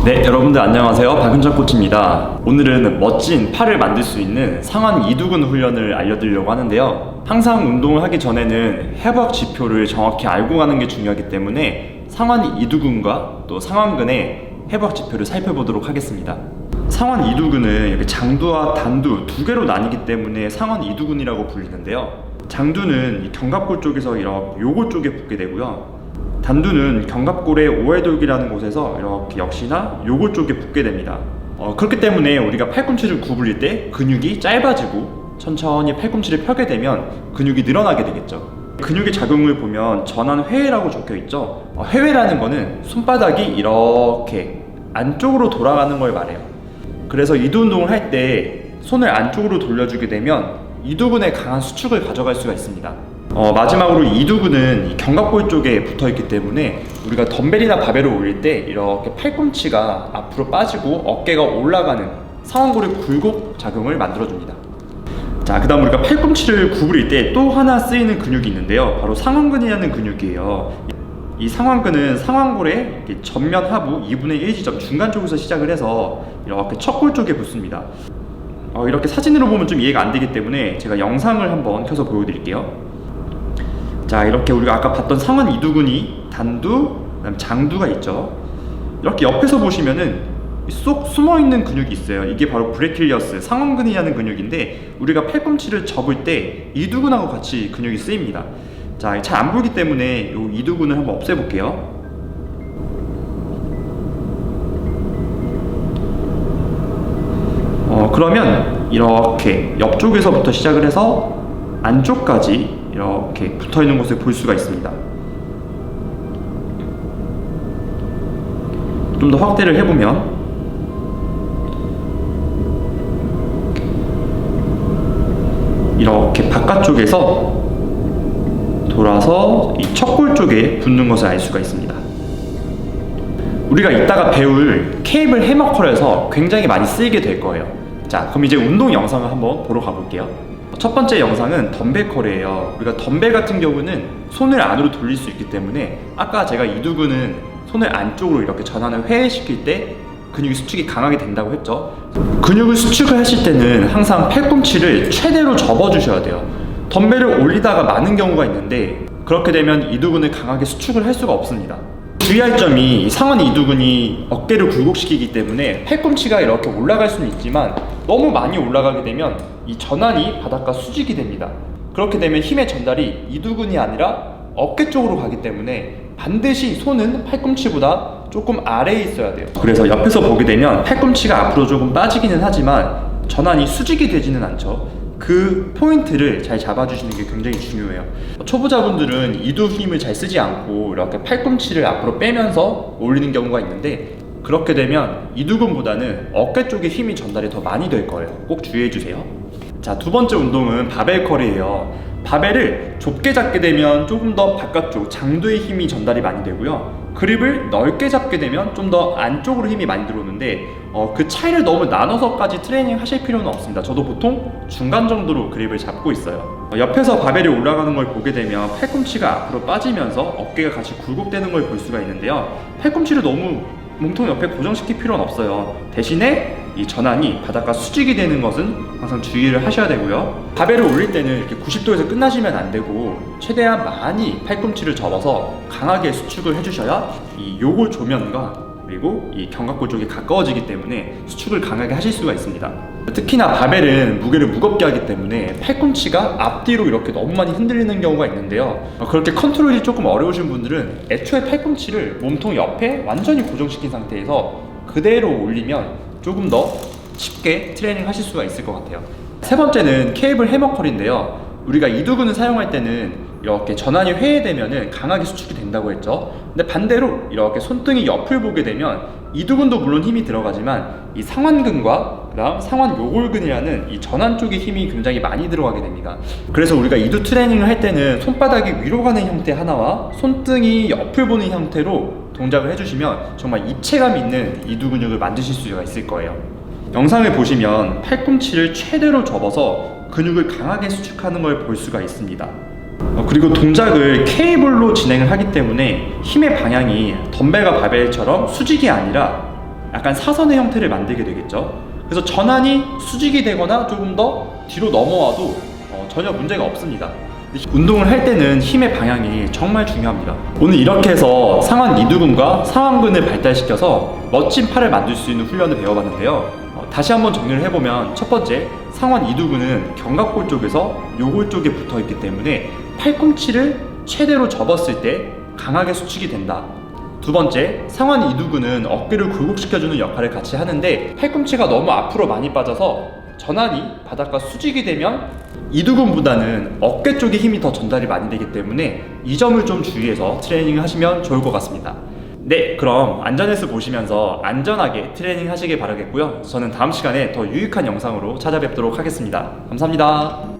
네, 여러분들 안녕하세요. 박은철 코치입니다. 오늘은 멋진 팔을 만들 수 있는 상완 이두근 훈련을 알려드리려고 하는데요. 항상 운동을 하기 전에는 해부학 지표를 정확히 알고 가는 게 중요하기 때문에 상완 이두근과 또 상완근의 해부학 지표를 살펴보도록 하겠습니다. 상완 이두근은 이렇게 장두와 단두 두 개로 나뉘기 때문에 상완 이두근이라고 불리는데요. 장두는 이 견갑골 쪽에서 이렇게 요골 쪽에 붙게 되고요. 단두는 견갑골의 오해돌기라는 곳에서 이렇게 역시나 요골 쪽에 붙게 됩니다. 그렇기 때문에 우리가 팔꿈치를 구부릴 때 근육이 짧아지고 천천히 팔꿈치를 펴게 되면 근육이 늘어나게 되겠죠. 근육의 작용을 보면 전환회라고 적혀 있죠. 회라는 거는 손바닥이 이렇게 안쪽으로 돌아가는 걸 말해요. 그래서 이두 운동을 할 때 손을 안쪽으로 돌려주게 되면 이두근의 강한 수축을 가져갈 수가 있습니다. 마지막으로 이두근은 이 견갑골 쪽에 붙어있기 때문에 우리가 덤벨이나 바벨을 올릴 때 이렇게 팔꿈치가 앞으로 빠지고 어깨가 올라가는 상완골의 굴곡 작용을 만들어줍니다. 자, 그 다음 우리가 팔꿈치를 구부릴 때 또 하나 쓰이는 근육이 있는데요. 바로 상완근이라는 근육이에요. 이 상완근은 상완골의 전면 하부 2분의 1 지점 중간 쪽에서 시작을 해서 이렇게 척골 쪽에 붙습니다. 이렇게 사진으로 보면 좀 이해가 안 되기 때문에 제가 영상을 한번 켜서 보여드릴게요. 자, 이렇게 우리가 아까 봤던 상완 이두근이 단두, 그다음 장두가 있죠. 이렇게 옆에서 보시면은 쏙 숨어있는 근육이 있어요. 이게 바로 브레킬리어스 상완근이라는 근육인데 우리가 팔꿈치를 접을 때 이두근하고 같이 근육이 쓰입니다. 자, 잘 안 보이기 때문에 이 이두근을 한번 없애볼게요. 그러면 이렇게 옆쪽에서부터 시작을 해서 안쪽까지 이렇게 붙어있는 곳을 볼 수가 있습니다. 좀 더 확대를 해보면 이렇게 바깥쪽에서 돌아서 이 척골 쪽에 붙는 것을 알 수가 있습니다. 우리가 이따가 배울 케이블 해머컬에서 굉장히 많이 쓰이게 될 거예요. 자, 그럼 이제 운동 영상을 한번 보러 가볼게요. 첫 번째 영상은 덤벨 컬이에요. 우리가 덤벨 같은 경우는 손을 안으로 돌릴 수 있기 때문에 아까 제가 이두근은 손을 안쪽으로 이렇게 전환을 회시킬 때 근육이 수축이 강하게 된다고 했죠. 근육을 수축을 하실 때는 항상 팔꿈치를 최대로 접어주셔야 돼요. 덤벨을 올리다가 마는 경우가 있는데 그렇게 되면 이두근을 강하게 수축을 할 수가 없습니다. 주의할 점이 상완 이두근이 어깨를 굴곡시키기 때문에 팔꿈치가 이렇게 올라갈 수는 있지만 너무 많이 올라가게 되면 이 전환이 바닥과 수직이 됩니다. 그렇게 되면 힘의 전달이 이두근이 아니라 어깨 쪽으로 가기 때문에 반드시 손은 팔꿈치보다 조금 아래에 있어야 돼요. 그래서 옆에서 보게 되면 팔꿈치가 앞으로 조금 빠지기는 하지만 전환이 수직이 되지는 않죠. 그 포인트를 잘 잡아주시는 게 굉장히 중요해요. 초보자분들은 이두 힘을 잘 쓰지 않고 이렇게 팔꿈치를 앞으로 빼면서 올리는 경우가 있는데 그렇게 되면 이두근보다는 어깨 쪽에 힘이 전달이 더 많이 될 거예요. 꼭 주의해 주세요. 자, 두 번째 운동은 바벨 컬이에요. 바벨을 좁게 잡게 되면 조금 더 바깥쪽 장두의 힘이 전달이 많이 되고요. 그립을 넓게 잡게 되면 좀 더 안쪽으로 힘이 많이 들어오는데 그 차이를 너무 나눠서까지 트레이닝 하실 필요는 없습니다. 저도 보통 중간 정도로 그립을 잡고 있어요. 옆에서 바벨이 올라가는 걸 보게 되면 팔꿈치가 앞으로 빠지면서 어깨가 같이 굴곡되는 걸 볼 수가 있는데요. 팔꿈치를 너무 몸통 옆에 고정시킬 필요는 없어요. 대신에 이 전환이 바닥과 수직이 되는 것은 항상 주의를 하셔야 되고요. 바벨을 올릴 때는 이렇게 90도에서 끝나시면 안 되고 최대한 많이 팔꿈치를 접어서 강하게 수축을 해주셔야 이 요골 조면과 그리고 이 견갑골 쪽이 가까워지기 때문에 수축을 강하게 하실 수가 있습니다. 특히나 바벨은 무게를 무겁게 하기 때문에 팔꿈치가 앞뒤로 이렇게 너무 많이 흔들리는 경우가 있는데요. 그렇게 컨트롤이 조금 어려우신 분들은 애초에 팔꿈치를 몸통 옆에 완전히 고정시킨 상태에서 그대로 올리면 조금 더 쉽게 트레이닝 하실 수가 있을 것 같아요. 세 번째는 케이블 해머컬인데요. 우리가 이두근을 사용할 때는 이렇게 전환이 회해되면은 강하게 수축이 된다고 했죠. 근데 반대로 이렇게 손등이 옆을 보게 되면 이두근도 물론 힘이 들어가지만 이 상완근과 그다음 상완 요골근이라는 이 전환 쪽에 힘이 굉장히 많이 들어가게 됩니다. 그래서 우리가 이두 트레이닝을 할 때는 손바닥이 위로 가는 형태 하나와 손등이 옆을 보는 형태로 동작을 해주시면 정말 입체감 있는 이두 근육을 만드실 수가 있을 거예요. 영상을 보시면 팔꿈치를 최대로 접어서 근육을 강하게 수축하는 걸 볼 수가 있습니다. 그리고 동작을 케이블로 진행을 하기 때문에 힘의 방향이 덤벨과 바벨처럼 수직이 아니라 약간 사선의 형태를 만들게 되겠죠. 그래서 전환이 수직이 되거나 조금 더 뒤로 넘어와도 전혀 문제가 없습니다. 운동을 할 때는 힘의 방향이 정말 중요합니다. 오늘 이렇게 해서 상완 이두근과 상완근을 발달시켜서 멋진 팔을 만들 수 있는 훈련을 배워봤는데요. 다시 한번 정리를 해보면, 첫 번째, 상완 이두근은 견갑골 쪽에서 요골 쪽에 붙어있기 때문에 팔꿈치를 최대로 접었을 때 강하게 수축이 된다. 두 번째, 상완 이두근은 어깨를 굴곡시켜주는 역할을 같이 하는데, 팔꿈치가 너무 앞으로 많이 빠져서 전환이 바닥과 수직이 되면 이두근보다는 어깨 쪽에 힘이 더 전달이 많이 되기 때문에 이 점을 좀 주의해서 트레이닝을 하시면 좋을 것 같습니다. 네, 그럼 안전헬스 보시면서 안전하게 트레이닝 하시길 바라겠고요. 저는 다음 시간에 더 유익한 영상으로 찾아뵙도록 하겠습니다. 감사합니다.